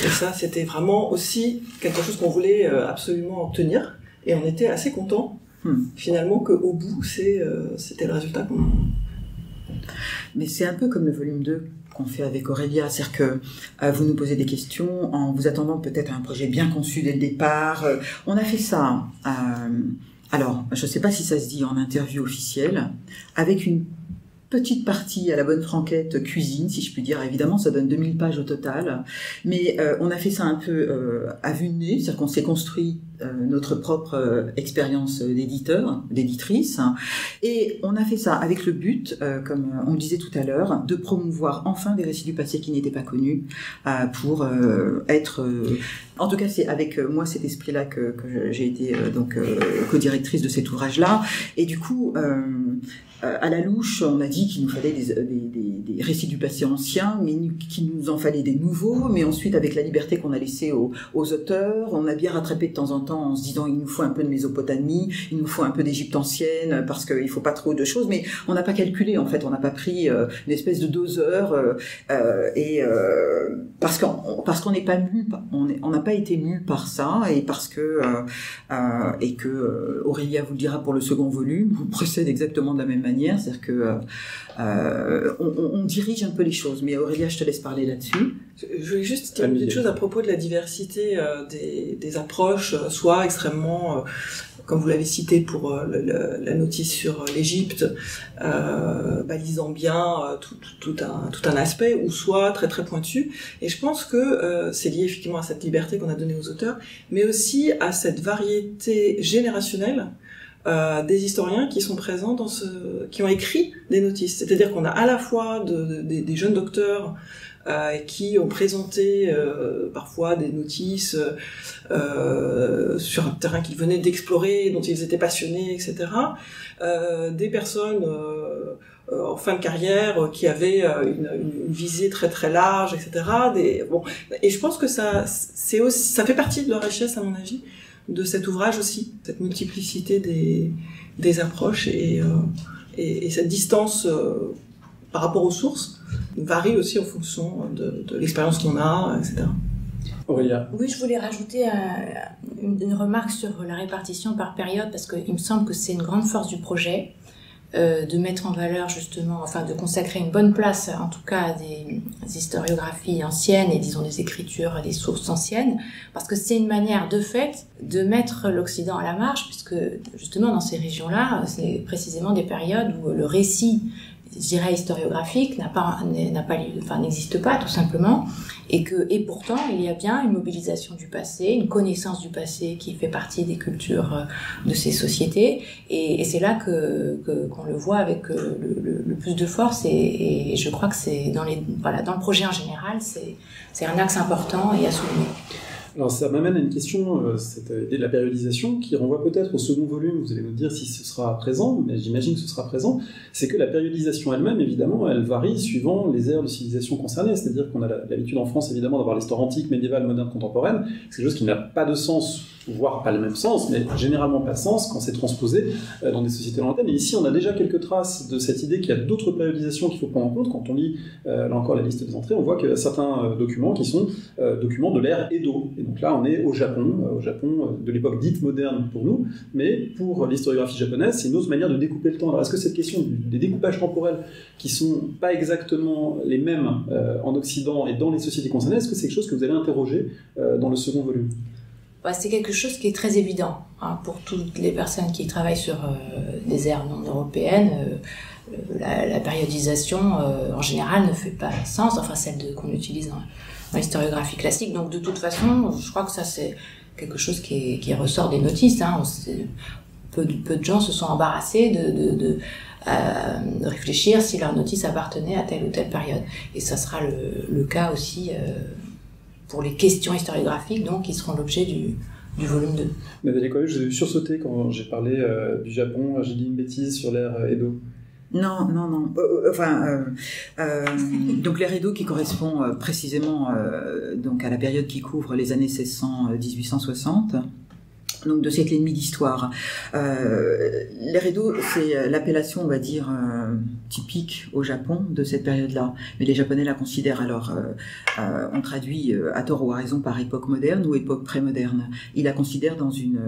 Speaker 3: et ça, c'était vraiment aussi quelque chose qu'on voulait absolument obtenir, et on était assez contents finalement qu'au bout, c'était le résultat qu'on.
Speaker 2: Mais c'est un peu comme le volume 2 qu'on fait avec Aurélia, c'est-à-dire que vous nous posez des questions en vous attendant peut-être à un projet bien conçu dès le départ. On a fait ça, alors je ne sais pas si ça se dit en interview officielle, avec une petite partie à la bonne franquette cuisine, si je puis dire. Évidemment, ça donne 2000 pages au total. Mais on a fait ça un peu à vue de nez, c'est-à-dire qu'on s'est construit notre propre expérience d'éditeur, d'éditrice. Et on a fait ça avec le but, comme on le disait tout à l'heure, de promouvoir enfin des récits du passé qui n'étaient pas connus pour être... en tout cas, c'est avec moi cet esprit-là que j'ai été co-directrice de cet ouvrage-là. Et du coup... à la louche, on a dit qu'il nous fallait des récits du passé ancien, mais qu'il nous en fallait des nouveaux. Mais ensuite, avec la liberté qu'on a laissée aux auteurs, on a bien rattrapé de temps en temps en se disant il nous faut un peu de Mésopotamie, il nous faut un peu d'Égypte ancienne, parce qu'il faut pas trop de choses. Mais on n'a pas calculé, en fait, on n'a pas pris une espèce de doseur, parce qu'on n'est pas mu, on n'a pas été mu par ça, et parce que Aurélia vous le dira pour le second volume, on procède exactement de la même manière, c'est-à-dire que on dirige un peu les choses. Mais Aurélia, je te laisse parler là-dessus.
Speaker 3: Je voulais juste dire une petite chose à propos de la diversité des approches, soit extrêmement, comme vous l'avez cité pour la notice sur l'Égypte, balisant bien tout un aspect, ou soit très très pointu. Et je pense que c'est lié effectivement à cette liberté qu'on a donnée aux auteurs, mais aussi à cette variété générationnelle des historiens qui sont présents qui ont écrit des notices. C'est-à-dire qu'on a à la fois des jeunes docteurs qui ont présenté parfois des notices sur un terrain qu'ils venaient d'explorer, dont ils étaient passionnés, etc. Des personnes en fin de carrière qui avaient une visée très très large, etc. Et je pense que ça fait partie de leur richesse, à mon avis, de cet ouvrage aussi, cette multiplicité des approches et cette distance par rapport aux sources varie aussi en fonction de l'expérience qu'on a, etc.
Speaker 1: Aurélia.
Speaker 4: Oui, je voulais rajouter une remarque sur la répartition par période, parce qu'il me semble que c'est une grande force du projet, de mettre en valeur justement, enfin de consacrer une bonne place en tout cas à des historiographies anciennes et disons des écritures, des sources anciennes, parce que c'est une manière de fait de mettre l'Occident à la marge, puisque justement dans ces régions-là, c'est précisément des périodes où le récit, je dirais historiographique, n'existe pas tout simplement, et pourtant il y a bien une mobilisation du passé, une connaissance du passé qui fait partie des cultures de ces sociétés, et c'est là qu'on le voit avec le plus de force, et je crois que c'est dans le projet en général, c'est un axe important et à souligner.
Speaker 1: Alors ça m'amène à une question, cette idée de la périodisation, qui renvoie peut-être au second volume, vous allez nous dire si ce sera présent, mais j'imagine que ce sera présent, c'est que la périodisation elle-même, évidemment, elle varie suivant les aires de civilisation concernées, c'est-à-dire qu'on a l'habitude en France, évidemment, d'avoir l'histoire antique, médiévale, moderne, contemporaine, c'est quelque chose qui n'a pas de sens, voire pas le même sens, mais généralement pas de sens quand c'est transposé dans des sociétés lointaines. Et ici, on a déjà quelques traces de cette idée qu'il y a d'autres périodisations qu'il faut prendre en compte. Quand on lit, là encore, la liste des entrées, on voit qu'il y a certains documents qui sont documents de l'ère Edo. Et donc là, on est au Japon de l'époque dite moderne pour nous, mais pour l'historiographie japonaise, c'est une autre manière de découper le temps. Alors est-ce que cette question des découpages temporels qui sont pas exactement les mêmes en Occident et dans les sociétés concernées, est-ce que c'est quelque chose que vous allez interroger dans le second volume ?
Speaker 4: C'est quelque chose qui est très évident pour toutes les personnes qui travaillent sur des aires non européennes. La périodisation, en général, ne fait pas sens, enfin celle qu'on utilise dans l'historiographie classique. Donc de toute façon, je crois que ça c'est quelque chose qui ressort des notices. Peu de gens se sont embarrassés de réfléchir si leur notice appartenait à telle ou telle période. Et ça sera le cas aussi pour les questions historiographiques, donc, qui seront l'objet du volume 2.
Speaker 1: Nathalie Coyeux, je vous ai sursauté quand j'ai parlé du Japon, j'ai dit une bêtise sur l'ère Edo.
Speaker 2: Non. Donc l'ère Edo qui correspond précisément donc à la période qui couvre les années 1600-1860. Donc 2 siècles et demi d'histoire. L'ère Edo, c'est l'appellation, on va dire, typique au Japon de cette période-là. Mais les Japonais la considèrent alors, on traduit à tort ou à raison par époque moderne ou époque pré-moderne. Ils la considèrent dans une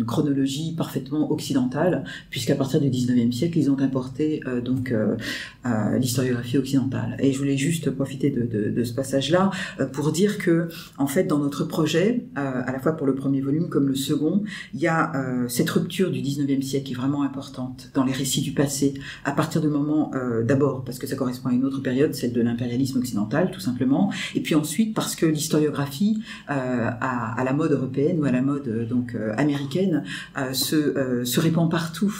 Speaker 2: chronologie parfaitement occidentale, puisqu'à partir du 19e siècle, ils ont importé l'historiographie occidentale. Et je voulais juste profiter de ce passage-là pour dire que, en fait, dans notre projet, à la fois pour le premier volume comme le second. Il y a cette rupture du 19e siècle qui est vraiment importante dans les récits du passé, à partir du moment, d'abord, parce que ça correspond à une autre période, celle de l'impérialisme occidental, tout simplement, et puis ensuite parce que l'historiographie, à la mode européenne ou à la mode américaine, se répand partout.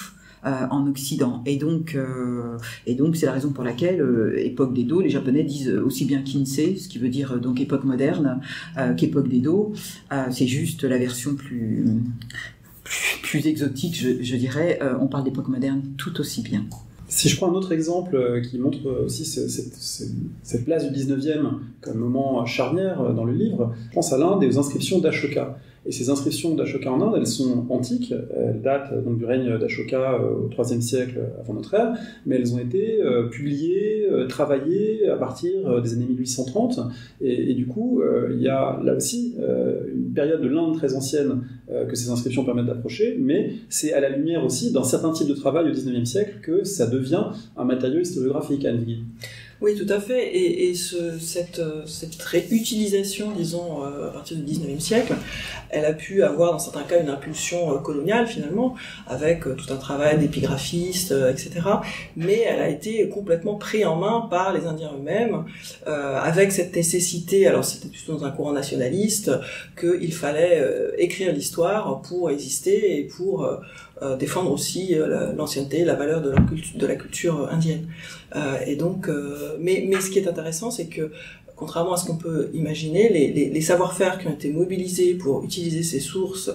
Speaker 2: En Occident. Et donc c'est la raison pour laquelle, époque d'Edo, les Japonais disent aussi bien Kinsei, ce qui veut dire donc époque moderne, qu'époque d'Edo. C'est juste la version plus exotique, je dirais. On parle d'époque moderne tout aussi bien.
Speaker 1: Si je prends un autre exemple qui montre aussi cette place du 19e comme moment charnière dans le livre, je pense à l'Inde et aux inscriptions d'Ashoka. Et ces inscriptions d'Ashoka en Inde, elles sont antiques, elles datent donc du règne d'Ashoka au IIIe siècle avant notre ère, mais elles ont été publiées, travaillées à partir des années 1830. Et du coup, il y a là aussi une période de l'Inde très ancienne que ces inscriptions permettent d'approcher, mais c'est à la lumière aussi d'un certain type de travail au XIXe siècle que ça devient un matériau historiographique, Anne Vigui.
Speaker 3: Oui, tout à fait. Et cette réutilisation, disons, à partir du XIXe siècle, elle a pu avoir dans certains cas une impulsion coloniale finalement, avec tout un travail d'épigraphistes, etc. Mais elle a été complètement prise en main par les Indiens eux-mêmes, avec cette nécessité, alors c'était plutôt dans un courant nationaliste, qu'il fallait écrire l'histoire pour exister et pour défendre aussi l'ancienneté, la valeur de la culture indienne. Et donc, mais ce qui est intéressant, c'est que contrairement à ce qu'on peut imaginer, les savoir-faire qui ont été mobilisés pour utiliser ces sources,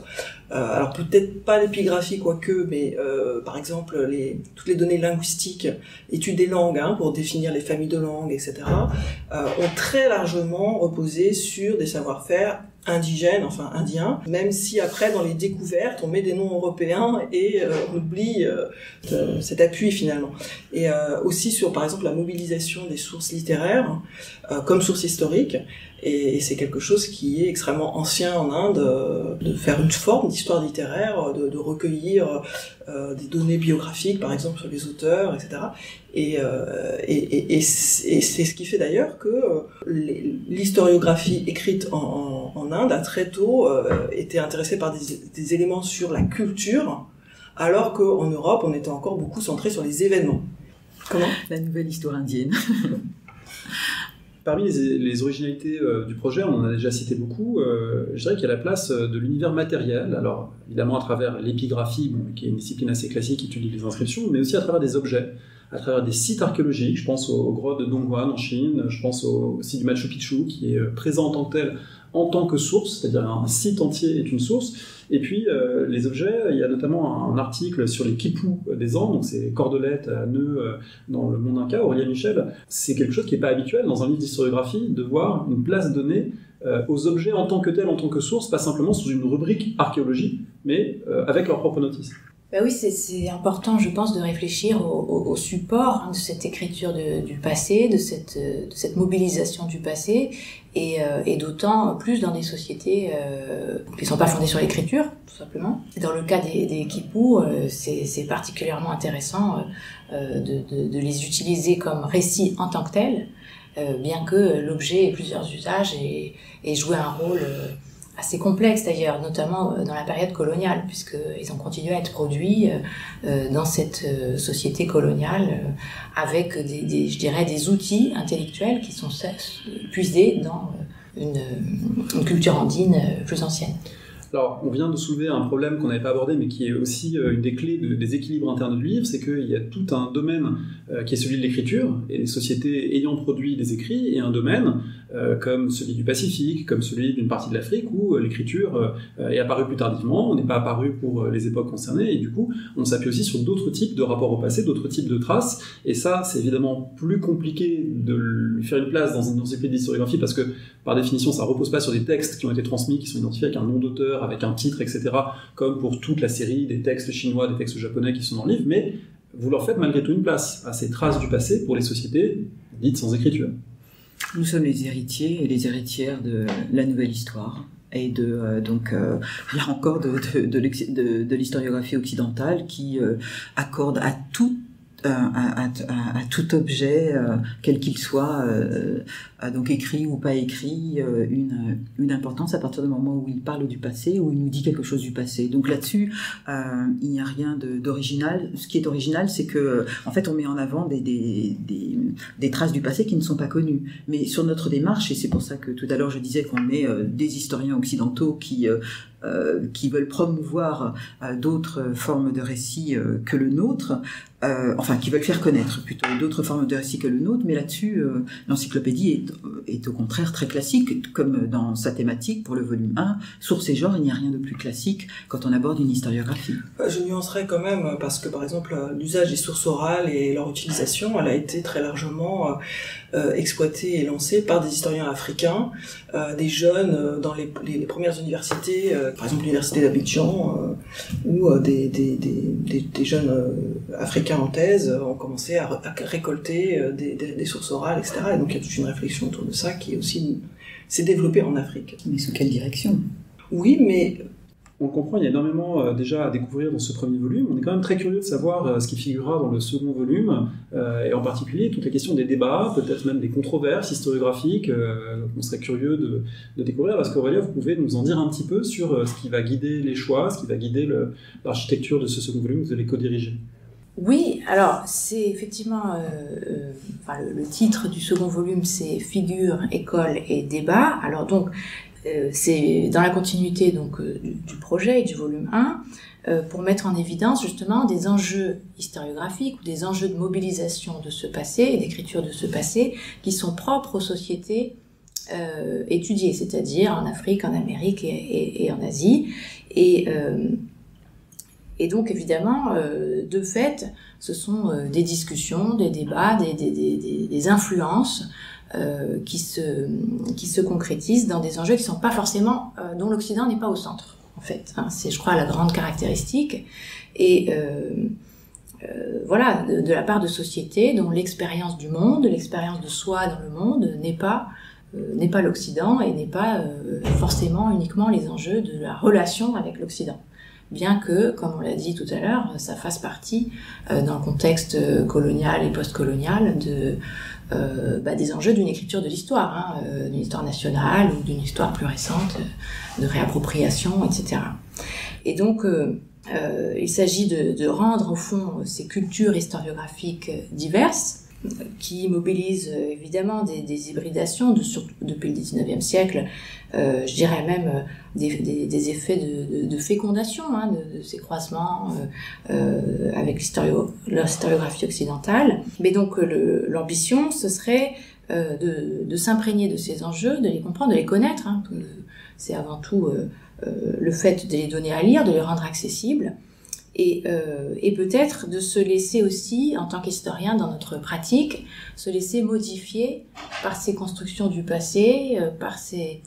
Speaker 3: alors peut-être pas l'épigraphie quoique, mais par exemple toutes les données linguistiques, études des langues pour définir les familles de langues, etc., ont très largement reposé sur des savoir-faire indigènes, enfin indiens, même si après dans les découvertes on met des noms européens et on oublie cet appui finalement. Et aussi sur par exemple la mobilisation des sources littéraires comme source historique, et c'est quelque chose qui est extrêmement ancien en Inde, de faire une forme d'histoire littéraire, de recueillir des données biographiques par exemple sur les auteurs, etc. Et c'est ce qui fait d'ailleurs que l'historiographie écrite en Inde a très tôt été intéressée par des éléments sur la culture, alors qu'en Europe on était encore beaucoup centré sur les événements. Comment ?
Speaker 2: La nouvelle histoire indienne.
Speaker 1: Parmi les originalités du projet, on en a déjà cité beaucoup, je dirais qu'il y a la place de l'univers matériel, alors évidemment à travers l'épigraphie, qui est une discipline assez classique qui étudie les inscriptions, mais aussi à travers des objets, à travers des sites archéologiques. Je pense aux grottes de Donghuan en Chine, je pense au site du Machu Picchu qui est présent en tant que tel, en tant que source, c'est-à-dire un site entier est une source. Et puis les objets, il y a notamment un article sur les quipus des Andes, donc ces cordelettes à nœuds dans le monde Inca, Aurélien Michel. C'est quelque chose qui n'est pas habituel dans un livre d'historiographie de voir une place donnée aux objets en tant que tels, en tant que source, pas simplement sous une rubrique archéologie, mais avec leur propre notice.
Speaker 4: Ben oui, c'est important, je pense, de réfléchir au support de cette écriture du passé, de cette mobilisation du passé, et d'autant plus dans des sociétés qui ne sont pas fondées sur l'écriture, tout simplement. Dans le cas des quipus, c'est particulièrement intéressant de les utiliser comme récits en tant que tels, bien que l'objet ait plusieurs usages et jouer un rôle assez complexe d'ailleurs, notamment dans la période coloniale, puisqu'ils ont continué à être produits dans cette société coloniale avec je dirais des outils intellectuels qui sont puisés dans une culture andine plus ancienne.
Speaker 1: Alors, on vient de soulever un problème qu'on n'avait pas abordé, mais qui est aussi une des clés des équilibres internes du livre, c'est qu'il y a tout un domaine qui est celui de l'écriture, et les sociétés ayant produit des écrits, et un domaine comme celui du Pacifique, comme celui d'une partie de l'Afrique, où l'écriture est apparue plus tardivement, on n'est pas apparu pour les époques concernées, et du coup, on s'appuie aussi sur d'autres types de rapports au passé, d'autres types de traces, et ça, c'est évidemment plus compliqué de lui faire une place dans une encyclopédie d'historiographie, parce que, par définition, ça repose pas sur des textes qui ont été transmis, qui sont identifiés avec un nom d'auteur, avec un titre, etc., comme pour toute la série des textes chinois, des textes japonais qui sont dans le livre, mais vous leur faites malgré tout une place à ces traces du passé pour les sociétés dites sans écriture.
Speaker 2: Nous sommes les héritiers et les héritières de la nouvelle histoire, et là encore de l'historiographie occidentale qui accorde à à tout objet, quel qu'il soit, donc écrit ou pas écrit, une importance à partir du moment où il parle du passé, où il nous dit quelque chose du passé. Donc là-dessus, il n'y a rien d'original. Ce qui est original, c'est que, en fait, on met en avant des traces du passé qui ne sont pas connues. Mais sur notre démarche, et c'est pour ça que tout à l'heure je disais qu'on est des historiens occidentaux qui veulent promouvoir d'autres formes de récits que le nôtre, enfin qui veulent faire connaître plutôt d'autres formes de récits que le nôtre, mais là-dessus l'encyclopédie est au contraire très classique, comme dans sa thématique pour le volume 1, sources et genres, il n'y a rien de plus classique quand on aborde une historiographie.
Speaker 3: Je nuancerais quand même, parce que par exemple l'usage des sources orales et leur utilisation, elle a été très largement exploitée et lancée par des historiens africains, des jeunes dans les premières universités, par exemple l'université d'Abidjan, où des jeunes africains en thèse ont commencé à récolter des sources orales, etc. Et donc il y a toute une réflexion autour de ça qui est aussi s'est développée en Afrique.
Speaker 2: Mais sous quelle direction ?
Speaker 3: Oui, mais
Speaker 1: on le comprend, il y a énormément déjà à découvrir dans ce premier volume. On est quand même très curieux de savoir ce qui figurera dans le second volume, et en particulier toute la question des débats, peut-être même des controverses historiographiques, qu'on serait curieux de découvrir. Parce qu'Aurélia, vous pouvez nous en dire un petit peu sur ce qui va guider les choix, ce qui va guider l'architecture de ce second volume que vous allez co-diriger.
Speaker 4: Oui, alors c'est effectivement le titre du second volume, c'est Figures, école et débat. Alors donc c'est dans la continuité donc du projet et du volume 1 pour mettre en évidence justement des enjeux historiographiques ou des enjeux de mobilisation de ce passé et d'écriture de ce passé qui sont propres aux sociétés étudiées, c'est-à-dire en Afrique, en Amérique et en Asie. Et donc évidemment, de fait, ce sont des discussions, des débats, des influences qui se concrétisent dans des enjeux qui sont pas forcément dont l'Occident n'est pas au centre. En fait, hein, c'est, je crois, la grande caractéristique. Et voilà, de la part de sociétés dont l'expérience du monde, l'expérience de soi dans le monde n'est pas l'Occident et n'est pas forcément uniquement les enjeux de la relation avec l'Occident. Bien que, comme on l'a dit tout à l'heure, ça fasse partie, dans le contexte colonial et post-colonial, des enjeux d'une écriture de l'histoire, d'une histoire nationale ou d'une histoire plus récente, de réappropriation, etc. Et donc, il s'agit de rendre, au fond, ces cultures historiographiques diverses, qui mobilisent évidemment des hybridations depuis le XIXe siècle, je dirais même des effets de fécondation de ces croisements avec l'historiographie occidentale. Mais donc l'ambition, ce serait de s'imprégner de ces enjeux, de les comprendre, de les connaître. C'est avant tout le fait de les donner à lire, de les rendre accessibles. Et peut-être de se laisser aussi, en tant qu'historien dans notre pratique, se laisser modifier par ces constructions du passé, par ces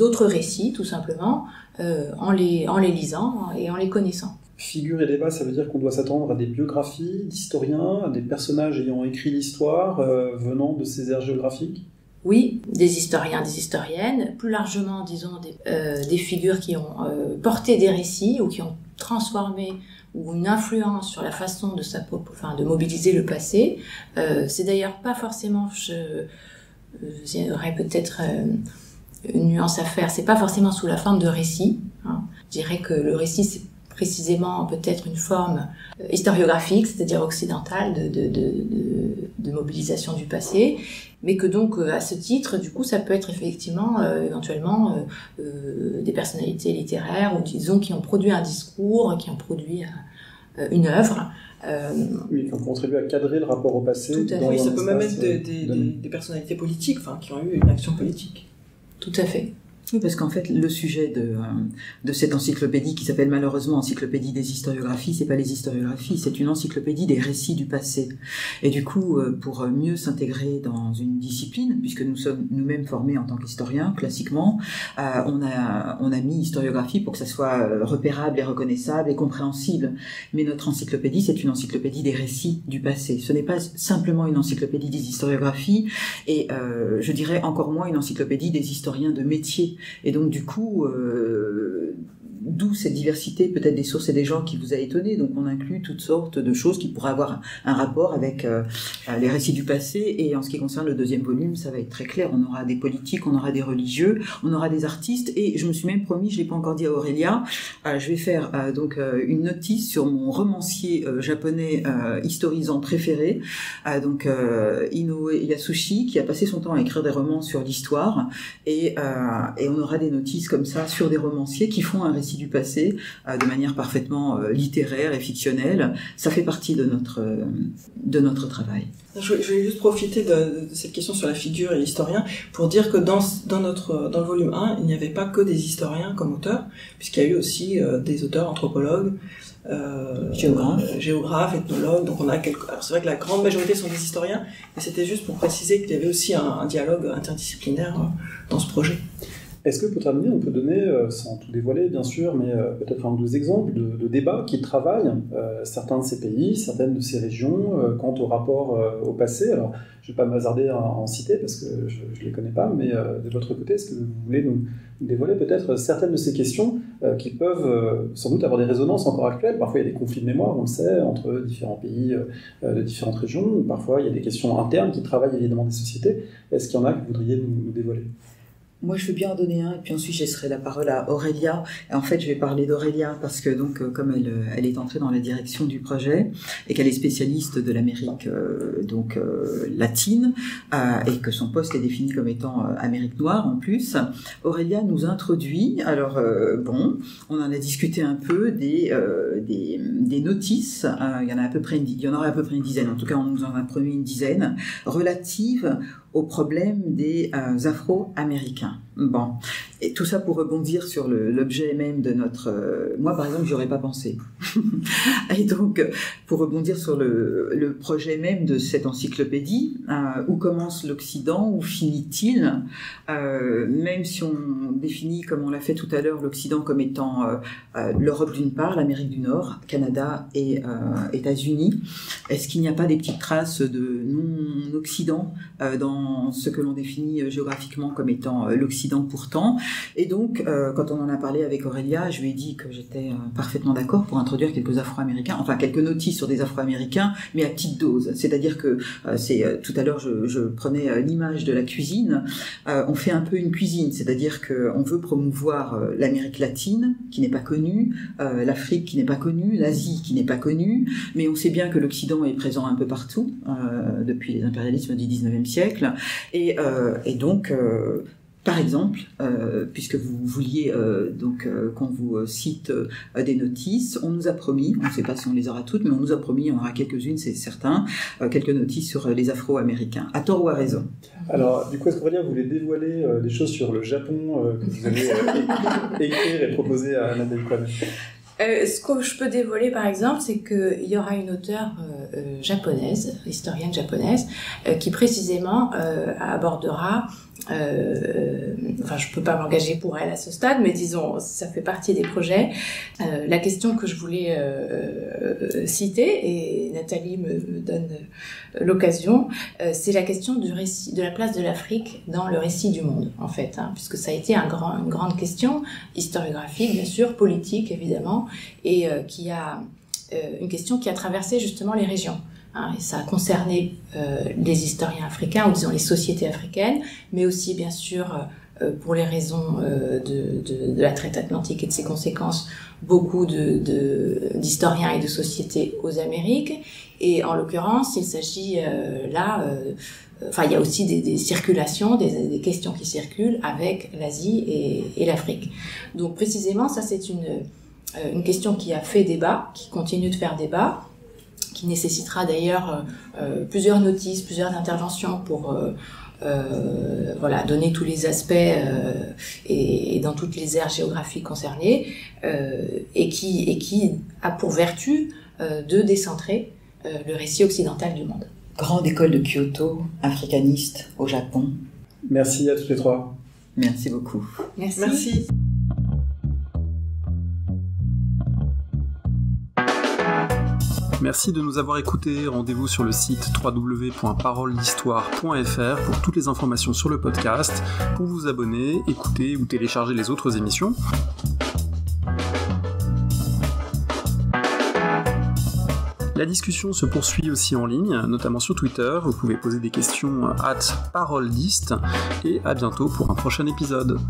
Speaker 4: autres récits, tout simplement, en les lisant et en les connaissant.
Speaker 1: Figure et débat, ça veut dire qu'on doit s'attendre à des biographies d'historiens, à des personnages ayant écrit l'histoire venant de ces aires géographiques ?
Speaker 4: Oui, des historiens, des historiennes, plus largement, disons, des figures qui ont porté des récits ou qui ont transformé ou une influence sur la façon de mobiliser le passé. C'est d'ailleurs pas forcément, j'aurais peut-être une nuance à faire, c'est pas forcément sous la forme de récit. Je dirais que le récit, c'est précisément peut-être une forme historiographique, c'est-à-dire occidentale de mobilisation du passé, mais que donc à ce titre, du coup, ça peut être effectivement éventuellement des personnalités littéraires ou disons qui ont produit un discours, qui ont produit une œuvre.
Speaker 1: Oui, qui ont contribué à cadrer le rapport au passé.
Speaker 3: Tout à fait. Oui, ça peut même être des personnalités politiques, qui ont eu une action politique.
Speaker 4: Tout à fait.
Speaker 2: Oui, parce qu'en fait, le sujet de cette encyclopédie qui s'appelle malheureusement Encyclopédie des historiographies, c'est pas les historiographies, c'est une encyclopédie des récits du passé. Et du coup, pour mieux s'intégrer dans une discipline, puisque nous sommes nous-mêmes formés en tant qu'historiens, classiquement, on a mis historiographie pour que ça soit repérable et reconnaissable et compréhensible. Mais notre encyclopédie, c'est une encyclopédie des récits du passé. Ce n'est pas simplement une encyclopédie des historiographies, et je dirais encore moins une encyclopédie des historiens de métier. Et donc du coup, d'où cette diversité peut-être des sources et des genres qui vous a étonné. Donc on inclut toutes sortes de choses qui pourraient avoir un rapport avec les récits du passé. Et en ce qui concerne le deuxième volume, ça va être très clair. On aura des politiques, on aura des religieux, on aura des artistes. Et je me suis même promis, je l'ai pas encore dit à Aurélia, je vais faire donc une notice sur mon romancier japonais historisant préféré, donc Inoue Yasushi, qui a passé son temps à écrire des romans sur l'histoire. Et on aura des notices comme ça sur des romanciers qui font un récit du passé de manière parfaitement littéraire et fictionnelle. Ça fait partie de notre travail.
Speaker 3: Je vais juste profiter de cette question sur la figure et l'historien pour dire que dans le volume 1, il n'y avait pas que des historiens comme auteurs, puisqu'il y a eu aussi des auteurs anthropologues, géographes, ethnologues. Donc on a alors c'est vrai que la grande majorité sont des historiens, mais c'était juste pour préciser qu'il y avait aussi un dialogue interdisciplinaire dans ce projet.
Speaker 1: Est-ce que pour terminer, on peut donner, sans tout dévoiler bien sûr, mais peut-être un ou deux exemples de débats qui travaillent certains de ces pays, certaines de ces régions, quant au rapport au passé? Alors, je ne vais pas m'hasarder à en citer parce que je ne les connais pas, mais de votre côté, est-ce que vous voulez nous dévoiler peut-être certaines de ces questions qui peuvent sans doute avoir des résonances encore actuelles? Parfois, il y a des conflits de mémoire, on le sait, entre différents pays de différentes régions, ou parfois, il y a des questions internes qui travaillent évidemment des sociétés. Est-ce qu'il y en a que vous voudriez nous dévoiler?
Speaker 2: Moi, je veux bien en donner un, et puis ensuite, je laisserai la parole à Aurélia. Et en fait, je vais parler d'Aurélia parce que, donc, comme elle est entrée dans la direction du projet et qu'elle est spécialiste de l'Amérique latine et que son poste est défini comme étant Amérique noire en plus, Aurélia nous introduit. Alors, on en a discuté un peu des notices. Il y en aura à peu près une dizaine. En tout cas, on nous en a promis une dizaine relatives au problème des Afro-Américains. Bon, et tout ça pour rebondir sur l'objet même de notre... moi, par exemple, j'aurais pas pensé. Et donc, pour rebondir sur le projet même de cette encyclopédie, où commence l'Occident, où finit-il? Même si on définit, comme on l'a fait tout à l'heure, l'Occident comme étant l'Europe d'une part, l'Amérique du Nord, Canada et États-Unis, est-ce qu'il n'y a pas des petites traces de non-Occident dans ce que l'on définit géographiquement comme étant l'Occident pourtant? Et donc, quand on en a parlé avec Aurélia, je lui ai dit que j'étais parfaitement d'accord pour introduire quelques Afro-Américains, enfin quelques notices sur des Afro-Américains, mais à petite dose. C'est-à-dire que tout à l'heure, je prenais l'image de la cuisine. On fait un peu une cuisine, c'est-à-dire qu'on veut promouvoir l'Amérique latine, qui n'est pas connue, l'Afrique qui n'est pas connue, l'Asie qui n'est pas connue, mais on sait bien que l'Occident est présent un peu partout depuis les impérialismes du 19e siècle, et donc par exemple, puisque vous vouliez qu'on vous cite des notices, on nous a promis, on ne sait pas si on les aura toutes, mais on nous a promis, il y en aura quelques-unes, c'est certain, quelques notices sur les Afro-Américains. À tort ou à raison?
Speaker 1: Alors, du coup, est-ce qu'Aurélien voulait dévoiler des choses sur le Japon que vous allez écrire et proposer à Nathalie Kwame?
Speaker 4: Ce que je peux dévoiler, par exemple, c'est qu'il y aura une auteure japonaise, historienne japonaise, qui précisément abordera je peux pas m'engager pour elle à ce stade, mais disons, ça fait partie des projets. La question que je voulais citer, et Nathalie me donne l'occasion, c'est la question du récit, de la place de l'Afrique dans le récit du monde, en fait, puisque ça a été une grande question, historiographique, bien sûr, politique, évidemment, et une question qui a traversé justement les régions. Et ça a concerné les historiens africains, ou disons les sociétés africaines, mais aussi bien sûr pour les raisons de la traite atlantique et de ses conséquences, beaucoup d'historiens et de sociétés aux Amériques. Et en l'occurrence, il s'agit il y a aussi des circulations, des questions qui circulent avec l'Asie et l'Afrique. Donc précisément, ça c'est une question qui a fait débat, qui continue de faire débat, qui nécessitera d'ailleurs plusieurs notices, plusieurs interventions pour donner tous les aspects et dans toutes les aires géographiques concernées, et qui a pour vertu de décentrer le récit occidental du monde.
Speaker 2: Grande école de Kyoto, africaniste au Japon.
Speaker 1: Merci à toutes les trois.
Speaker 2: Merci beaucoup.
Speaker 3: Merci.
Speaker 1: Merci de nous avoir écoutés. Rendez-vous sur le site www.parolehistoire.fr pour toutes les informations sur le podcast, pour vous abonner, écouter ou télécharger les autres émissions. La discussion se poursuit aussi en ligne, notamment sur Twitter. Vous pouvez poser des questions @parolediste et à bientôt pour un prochain épisode.